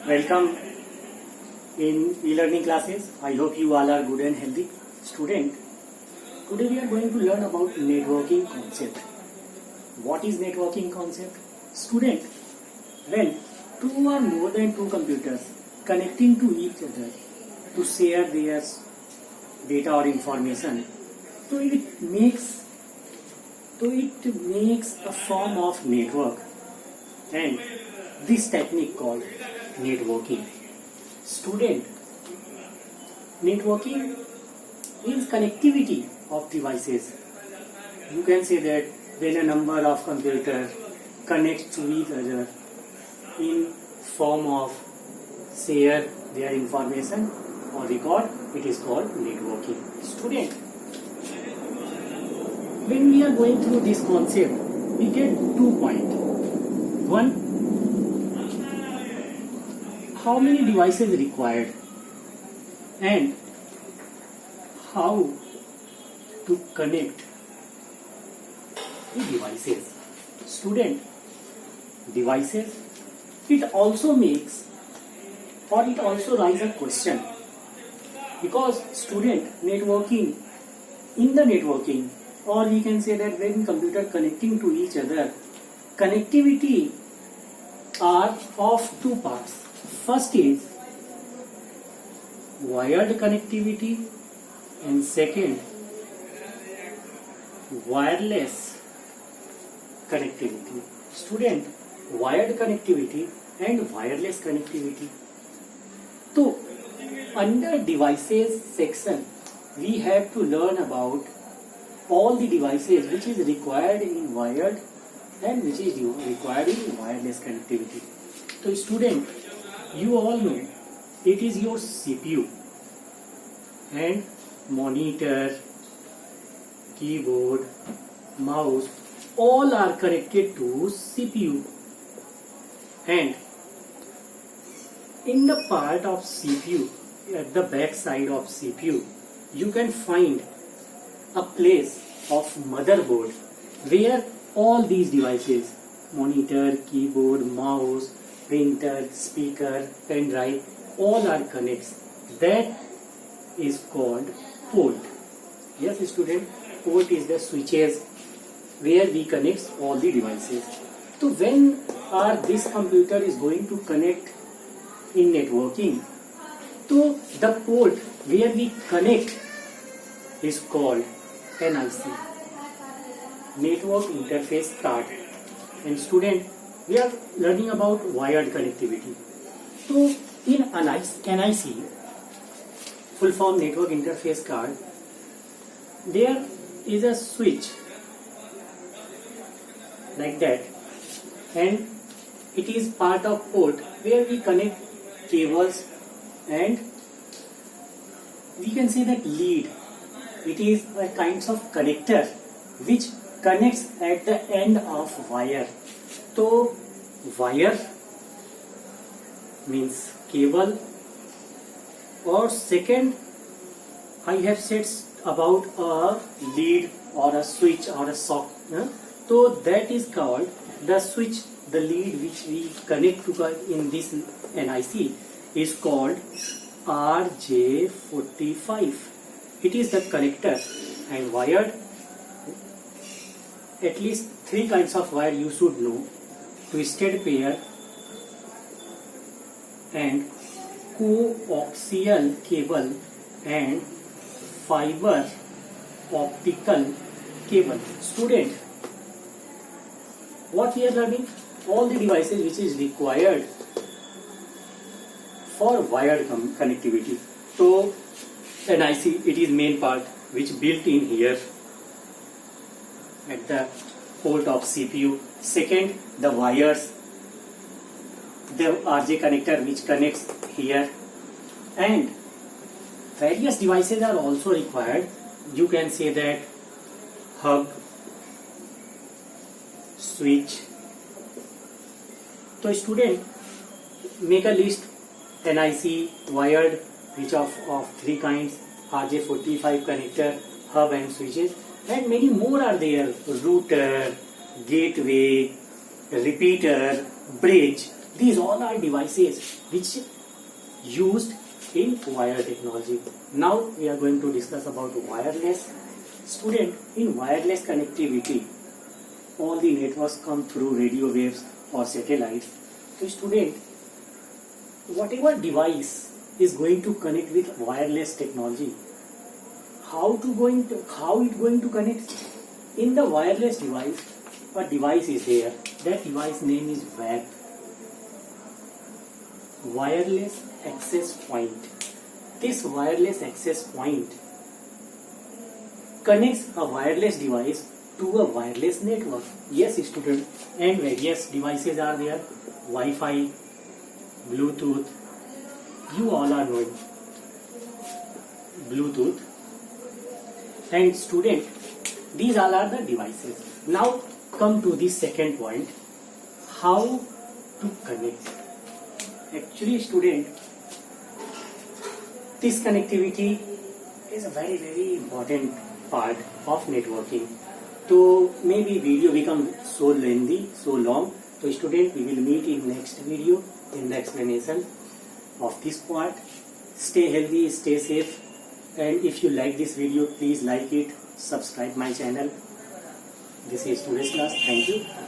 Welcome in e-learning classes. I hope you all are good and healthy. Student, today we are going to learn about networking concept. What is networking concept? Student, when two or more than two computers connecting to each other to share their data or information, so it makes a form of network, and this technique called networking. Student, networking means connectivity of devices. You can say that when a number of computers connect to each other in form of share their information or record, it is called networking. Student, when we are going through this concept, we get 2 points. One, how many devices required and how to connect the devices. Student, devices, it also makes or it also raises a question, because student, networking, in the networking, or we can say that when computer connecting to each other, connectivity are of two parts. First is wired connectivity and second wireless connectivity. Student, wired connectivity and wireless connectivity. So under devices section we have to learn about all the devices which is required in wired and which is required in wireless connectivity. So student, you all know it is your CPU and monitor, keyboard, mouse, all are connected to CPU, and in the part of CPU, at the back side of CPU, you can find a place of motherboard where all these devices, monitor, keyboard, mouse, printer, speaker, pen drive, all are connected. That is called port. Yes, student, port is the switches where we connect all the devices. So when this computer is going to connect in networking, so the port where we connect is called NIC, Network Interface Card. And student, we are learning about wired connectivity. So in NIC, full form Network Interface Card, there is a switch like that, and it is part of port where we connect cables, and we can say that lead. It is a kind of connector which connects at the end of wire. So wire means cable, or second I have said about a lead or a switch or a socket. So that is called the switch. The lead which we connect to in this NIC is called RJ45. It is the connector. And wired, at least 3 kinds of wire you should know: twisted pair and coaxial cable and fiber optical cable. Student, what we are learning? All the devices which is required for wired connectivity. So NIC, it is main part which built in here at the port of CPU. Second, the wires, the RJ connector which connects here, and various devices are also required. You can say that hub, switch. So student, make a list: NIC, wired, which of 3 kinds, RJ45 connector, hub and switches, and many more are there: router, gateway, repeater, bridge. These all are devices which used in wire technology. Now we are going to discuss about wireless. Student, in wireless connectivity, all the networks come through radio waves or satellites. So student, whatever device is going to connect with wireless technology, how it going to connect? In the wireless device, a device is there. That device name is WAP, wireless access point. This wireless access point connects a wireless device to a wireless network. Yes, student, and various devices are there. Wi-Fi, Bluetooth. You all are knowing Bluetooth. And student, these all are the devices. Now come to the second point, how to connect. Actually student, this connectivity is a very very important part of networking. So maybe video become so lengthy, so long. So student, we will meet in next video in the explanation of this part. Stay healthy, stay safe, and if you like this video, please like it, subscribe my channel. This is today's class. Thank you.